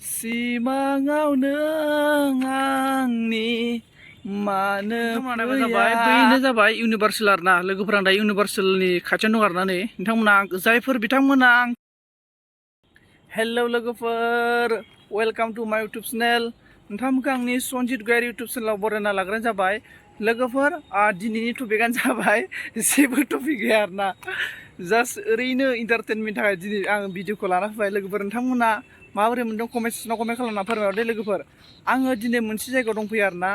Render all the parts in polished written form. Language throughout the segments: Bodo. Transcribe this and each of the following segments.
सिमाङाव नों आंनि मानो जाबाय बैनो जाबाय इउनिभार्सेल आरोना लोगोफोरा दा इउनिभार्सेलनि खाथियावनो दं आरोना नै नोंथांमोना जायफोर बिथांमोना हेलौ लोगोफोर वेलकाम टू माय यूट्यूब चेनेल नोंथांमोनखौ आंनि सनजित गोयारि यूट्यूब चेनेलाव बरायना लाग्रायानो जाबाय लोगोफोर दिनैनि टपिकआनो जाबाय जेबो टपिक गैया आरोना जास्ट ओरैनो एन्टारटेनमेन्टनि थाखाय दिनै आं भिडिअखौ लाना फैबाय लोगोफोर नोंथांमोना माबोरै मोनदों कमेन्ट सेक्सनाव कमेन्ट खालामना फोरमायहरदो लोगोफोर आङो दिनै मोनसे जायगायाव दंफैयो आरोना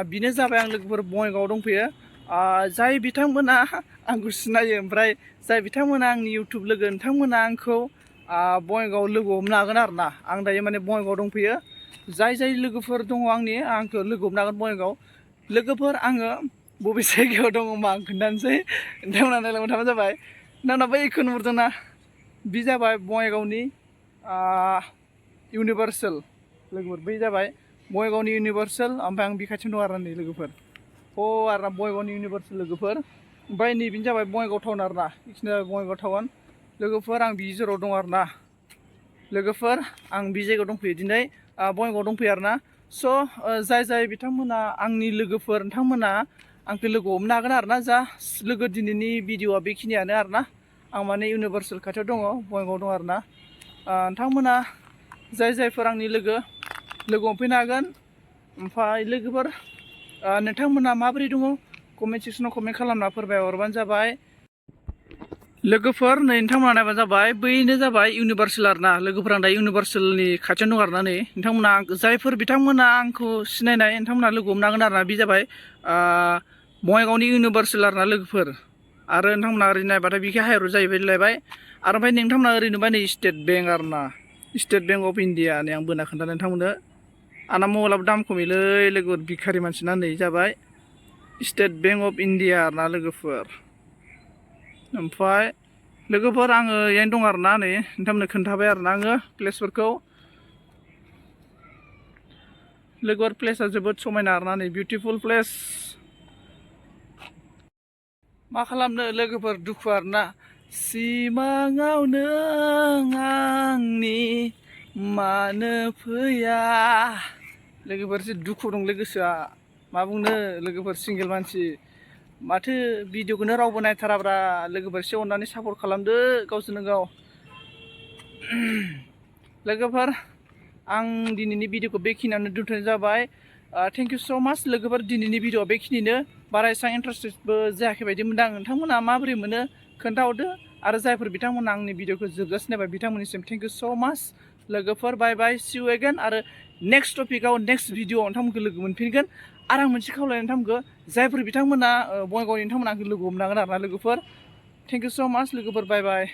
बेनो जाबाय आं लोगोफोर बङाइगावआव दंफैयो जाय बिथांमोना आंखौ सिनायो ओमफ्राय जाय बिथांमोना आंनि यूट्यूब लोगो नोंथांमोना आंखौ बङाइगावआव लोगो हमनो हागोन आरोना आं दायो माने बङाइगावआव दंफैयो जाय लोगोफोर दङ आंखौ लोगो हमनो हागोन बङाइगाव लोगोफोर आङो बबे जायगायाव दङ मा आं खोन्थानोसै नोंथांमोना नायलांबाय थाबानो जाबाय नोंना बैखौ नुहुरदोंना बे जाबाय बङाइगावनि इउनिभार्सेल लोगोफोर बै जाबाय बङाइगावनि इउनिभार्सेल ओमफ्राय आं बे खाथियावनो दं आरो नै लोगोफोर आरोना बङाइगावनि इउनिभार्सेल लोगोफोर ओमफ्राय नैबेनो जाबाय बङाइगाव टाउन आरोना बेखिनि जाबाय बङाइगाव टाउन लोगोफोर आं बे जेराव दं आरोना लोगोफोर आं बे जायगायाव दंफैयो दिनै बङाइगावआव दंफैयो आरोना स' जाय बिथांमोना आंनि लोगोफोर नोंथांमोना आंखौ लोगो हमनो हागोन आरोना लोगो दिनैनि भिडिअआ बेखिनियानो आरोना आं माने इउनिभार्सेल खाथियाव दङ बङाइगावआव दं आरोना नोंथांमोना जायफोर आंनि लोगो हमफैनो हागोन ओमफ्राय लोगोफोर नोंथांमोना माबोरै दङ कमेन्ट सेक्सनाव कमेन्ट खालामना फोरमायहरबानो जाबाय लोगोफोर नै नोंथांमोना नायबानो जाबाय बैनो जाबाय इउनिभार्सेल आरोना लोगोफोरा दा इउनिभार्सेलनि खाथियावनो दं आरोना नै नोंथांमोना जायफोर बिथांमोना आंखौ सिनायनाय नोंथांमोना लोगो हमनो हागोन आरोना बे जाबाय बङाइगावनि इउनिभार्सेल आरोना लोगोफोर आरो नोंथांमोना ओरै नायबाथाय बिखि हाइरड जाहैबाय आरो ओमफ्राय नोंथांमोना ओरै नुबाय नै स्टेट बेंक आरोना स्टेट बेंक अफ इन्डिया नै आं बोना खोन्थानो नोंथांमोननो आंना मबाइलाबो दाम खमिलै लोगोफोर भिखारि मानसिना नै जाबाय स्टेट बेंक अफ इन्डिया आरोना लोगोफोर ओमफ्राय लोगोफोर आङो यावनो दं आरोना नै नोंथांमोननो खोन्थाबाय आरोना आङो प्लेसफोरखौ लोगोफोर प्लेसआ जोबोद समायना आरोना नै बिउटिफुल प्लेस मा खालामनो लोगोफोर दुखु आरोना सिमाङाव नों आंनि मानो फैया लोगोफोर एसे दुखु दंलै गोसोआ मा बुंनो लोगोफोर सिंगेल मानसि माथो भिडिअखौनो रावबो नायथाराब्रा लोगोफोर एसे अननानै सापर्ट खालामदो गावजोंनो गाव लोगोफोर आं दिनैनि भिडिअखौ बेखिनियावनो दोनथ'नाय जाबाय थेंक इउ स' माच लोगोफोर दिनैनि भिडिअआ बेखिनिनो बारा एसेबां इन्टारेस्टेडबो जायाखै बायदि मोनदों आं नोंथांमोना माबोरै मोनो खोन्थाहरदो आरो जायफोर बिथांमोना आंनि भिडिअखौ जोबजासिम नायबाय बिथांमोननिसिम थेंक इउ स' माच लोगोफोर बाय बाय सि इउ एगेन आरो नेक्स्ट टपिकआव नेक्स्ट भिडिअआव नोंथांमोनखौ लोगो मोनफिनगोन आरो आं मोनसे खावलायनाय नोंथांमोनखौ जायफोर बिथांमोना बङाइगावनि नोंथांमोना आंखौ लोगो हमनो हागोन आरोना लोगोफोर थेंक इउ स' माच लोगोफोर बाय बाय